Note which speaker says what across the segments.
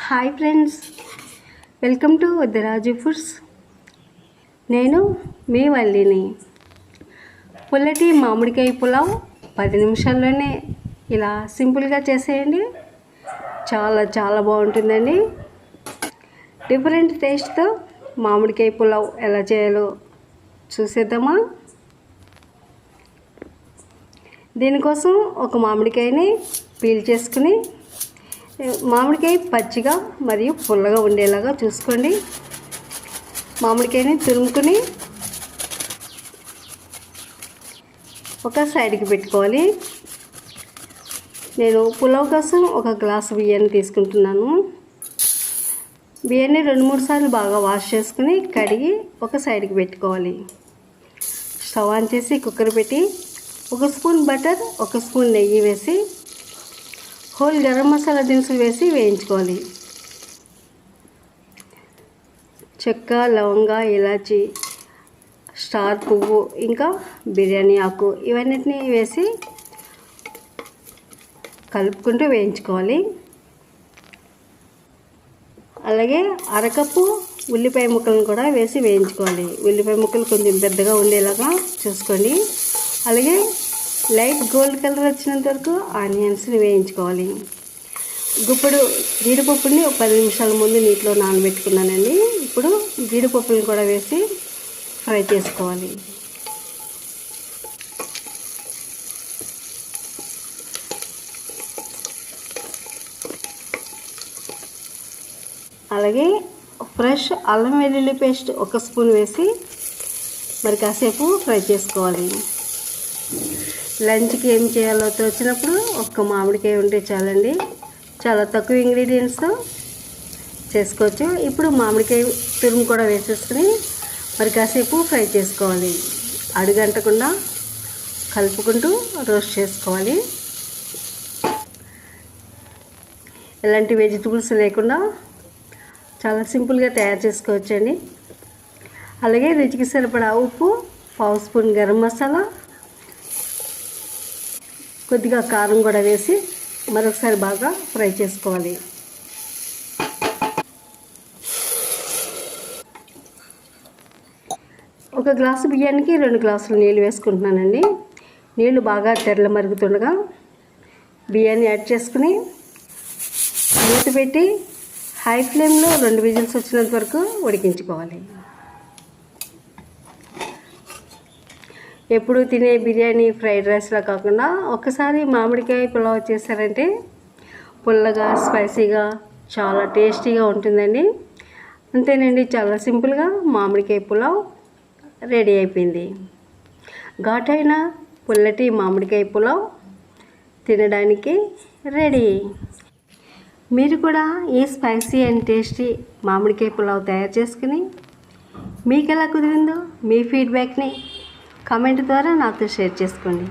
Speaker 1: Hi friends, welcome to Uddaraju foods. నేను మీ వల్లిని. పుల్లటి మామిడికాయ పులావ్ 10 నిమిషాల్లోనే ఇలా సింపుల్గా చేసేయండి. చాలా చాలా బాగుంటుందండి. డిఫరెంట్ టేస్ట్తో మామిడికాయ పులావ్ ఎలా చేయాలో చూసేద్దామా? దీనికోసం ఒక మామిడికాయని పీల్ చేసుకుని, మామిడికాయ పచ్చిగా మరియు పుల్లగా ఉండేలాగా చూసుకోండి. మామిడికాయని తురుముకుని ఒక సైడ్కి పెట్టుకోవాలి. నేను పులావ్ కోసం ఒక గ్లాసు బియ్యాన్ని తీసుకుంటున్నాను. బియ్యాన్ని 2-3 సార్లు బాగా వాష్ చేసుకుని కడిగి ఒక సైడ్కి పెట్టుకోవాలి. స్టవ్ ఆన్ చేసి కుక్కర్ పెట్టి 1 స్పూన్ బటర్, 1 స్పూన్ నెయ్యి వేసి హోల్ గరం మసాలా దినుసులు వేసి వేయించుకోవాలి. చెక్క, లవంగ, ఇలాచి, స్టార్ పువ్వు, ఇంకా బిర్యానీ ఆకు ఇవన్నిటిని వేసి కలుపుకుంటూ వేయించుకోవాలి. అలాగే అరకప్పు ఉల్లిపాయ ముక్కలను కూడా వేసి వేయించుకోవాలి. ఉల్లిపాయ ముక్కలు కొంచెం పెద్దగా ఉండేలాగా చూసుకోండి. అలాగే లైట్ గోల్డ్ కలర్ వచ్చినంత వరకు ఆనియన్స్ని వేయించుకోవాలి. గుప్పుడు జీడిపప్పుని 10 నిమిషాల ముందు నీటిలో నానబెట్టుకున్నానండి. ఇప్పుడు జీడిపప్పులను కూడా వేసి ఫ్రై చేసుకోవాలి. అలాగే ఫ్రెష్ అల్లం వెల్లుల్లి పేస్ట్ 1 స్పూన్ వేసి మరి కాసేపు ఫ్రై చేసుకోవాలి. లంచ్కి ఏం చేయాలో తోచినప్పుడు ఒక్క మామిడికాయ ఉంటే చాలండి. చాలా తక్కువ ఇంగ్రీడియంట్స్తో చేసుకోవచ్చు. ఇప్పుడు మామిడికాయ తురుము కూడా వేసేసుకుని మరి కాసేపు ఫ్రై చేసుకోవాలి. అడుగంటకుండా కలుపుకుంటూ రోస్ట్ చేసుకోవాలి. ఎలాంటి వెజిటబుల్స్ లేకుండా చాలా సింపుల్గా తయారు చేసుకోవచ్చండి. అలాగే రుచికి సరిపడా ఉప్పు, 1/2 స్పూన్ గరం మసాలా, కొద్దిగా కారం కూడా వేసి మరొకసారి బాగా ఫ్రై చేసుకోవాలి. ఒక గ్లాసు బియ్యానికి 2 గ్లాసులు నీళ్ళు వేసుకుంటున్నానండి. నీళ్ళు బాగా తెరలు మరుగుతుండగా బియ్యాన్ని యాడ్ చేసుకుని మూత పెట్టి హై ఫ్లేమ్లో 2 విజిల్స్ వచ్చినంత వరకు ఉడికించుకోవాలి. ఎప్పుడు తినే బిర్యానీ, ఫ్రైడ్ రైస్లా కాకుండా ఒక్కసారి మామిడికాయ పులావ్ చేశారంటే పుల్లగా, స్పైసీగా, చాలా టేస్టీగా ఉంటుందండి. అంతేనండి, చాలా సింపుల్గా మామిడికాయ పులావ్ రెడీ అయిపోయింది. ఘాటైన పుల్లటి మామిడికాయ పులావ్ తినడానికి రెడీ. మీరు కూడా ఈ స్పైసీ అండ్ టేస్టీ మామిడికాయ పులావ్ తయారు చేసుకుని మీకు ఎలా కుదిరిందో మీ ఫీడ్బ్యాక్ని కామెంట్ ద్వారా నాతో షేర్ చేసుకోండి.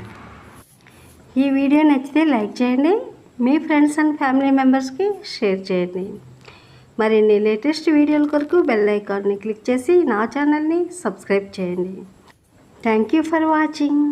Speaker 1: ఈ వీడియో నచ్చితే లైక్ చేయండి. మీ ఫ్రెండ్స్ అండ్ ఫ్యామిలీ మెంబర్స్కి షేర్ చేయండి. మరిన్ని లేటెస్ట్ వీడియోల కొరకు బెల్ ఐకాన్ని క్లిక్ చేసి నా ఛానల్ని సబ్స్క్రైబ్ చేయండి. Thank you for watching.